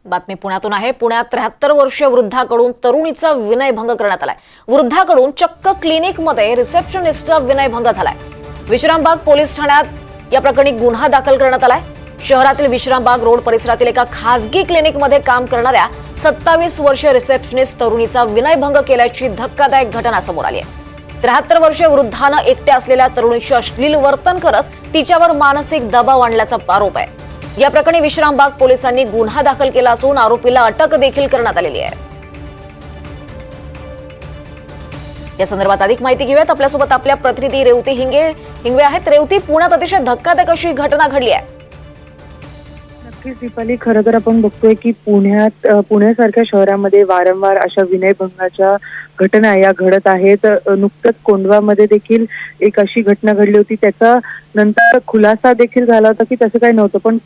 बातमी पुण्यातून आहे। पुण्यात 73 वर्षीय वृद्धाकडून तरुणीचा विनयभंग करण्यात आलाय। वृद्धाकडून चक्क क्लिनिकमध्ये रिसेप्शनिस्टचा विनयभंग झालाय। विश्रामबाग पोलीस ठाण्यात या प्रकरणी गुन्हा दाखल करण्यात आलाय। शहरातील विश्रामबाग रोड परिसरातील एका खासगी क्लिनिकमध्ये काम करणाऱ्या 27 वर्षीय रिसेप्शनिस्ट तरुणीचा विनयभंग केल्याची धक्कादायक घटना समोर आली आहे। 73 वर्षीय वृद्धानं एकट्या असलेल्या तरुणीशी अश्लील वर्तन करत तिच्यावर मानसिक दबाव आणल्याचा आरोप आहे। या प्रकरणी विश्रामबाग पोलिसांनी गुन्हा दाखल केला असून आरोपीला अटक देखील करण्यात आलेली आहे। या संदर्भात अधिक माहिती घेऊयात। आपल्यासोबत आपल्या प्रतिनिधी रेवती हिंगवे आहेत। रेवती, पुण्यात अतिशय धक्कादायक अशी घटना घडली आहे। नक्कीच दीपाली, खरं तर आपण बघतोय की पुण्यासारख्या शहरामध्ये वारंवार अशा विनयभंगाच्या घटना या घडत आहेत। नुकतंच कोंढवामध्ये देखील एक अशी घटना घडली होती। त्याचा नंतर खुलासा देखील झाला होता की तसं काही नव्हतं, पण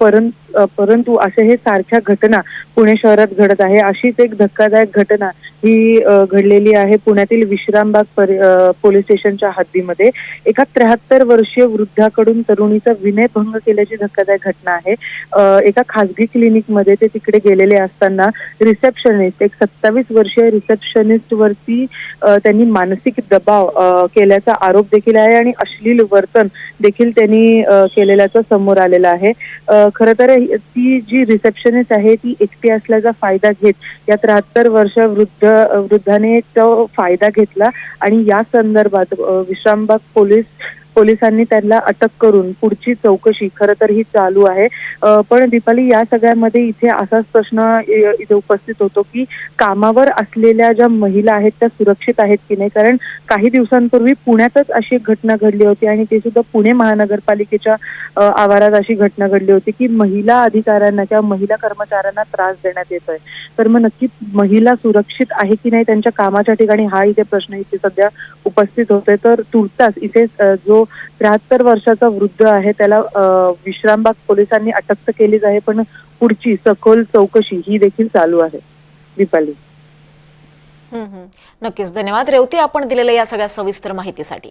परंतु असे हे सारख्या घटना पुणे शहरात घडत आहे। अशीच एक धक्कादायक घटना ही घडलेली आहे पुण्यातील विश्रामबाग पोलीस स्टेशनच्या हद्दीमध्ये। एका 73 वर्षीय वृद्धाकडून तरुणीचा विनयभंग केल्याची धक्कादायक घटना आहे। एका खासगी क्लिनिकमध्ये ते तिकडे गेलेले असताना रिसेप्शनिस्ट, एक 27 वर्षीय रिसेप्शनिस्ट वरती त्यांनी मानसिक दबाव केल्याचा आरोप देखील आहे आणि अश्लील वर्तन देखील त्यांनी केलेल्याचं समोर आलेलं आहे। खरं तर ती जी रिसेप्शनिस्ट आहे ती एकटी असल्याचा फायदा घेत या 73 वर्ष वृद्धाने तो फायदा घेतला आणि या संदर्भात विश्रामबाग पोलिसांनी त्यांना अटक करून पुढची चौकशी खरं तर ही चालू आहे। पण दीपाली, या सगळ्यामध्ये इथे असाच प्रश्न इथे उपस्थित होतो की कामावर असलेल्या ज्या महिला आहेत त्या सुरक्षित आहेत की नाही। कारण काही दिवसांपूर्वी पुण्यातच अशी एक घटना घडली होती आणि ते सुद्धा पुणे महानगरपालिकेच्या आवारात अशी घटना घडली होती की महिला अधिकाऱ्यांना किंवा महिला कर्मचाऱ्यांना त्रास देण्यात येतोय। तर मग नक्कीच महिला सुरक्षित आहे की नाही त्यांच्या कामाच्या ठिकाणी, हा इथे प्रश्न इथे सध्या उपस्थित होतोय। तर तुर्तास इथे जो 73 वर्षाचा वृद्ध आहे त्याला विश्रामबाग पोलिसांनी अटक तर केलीच आहे, पण पुढची सखोल चौकशी ही देखील चालू आहे दीपाली। नक्कीच, धन्यवाद रेवती, आपण दिलेल्या या सगळ्या सविस्तर माहितीसाठी।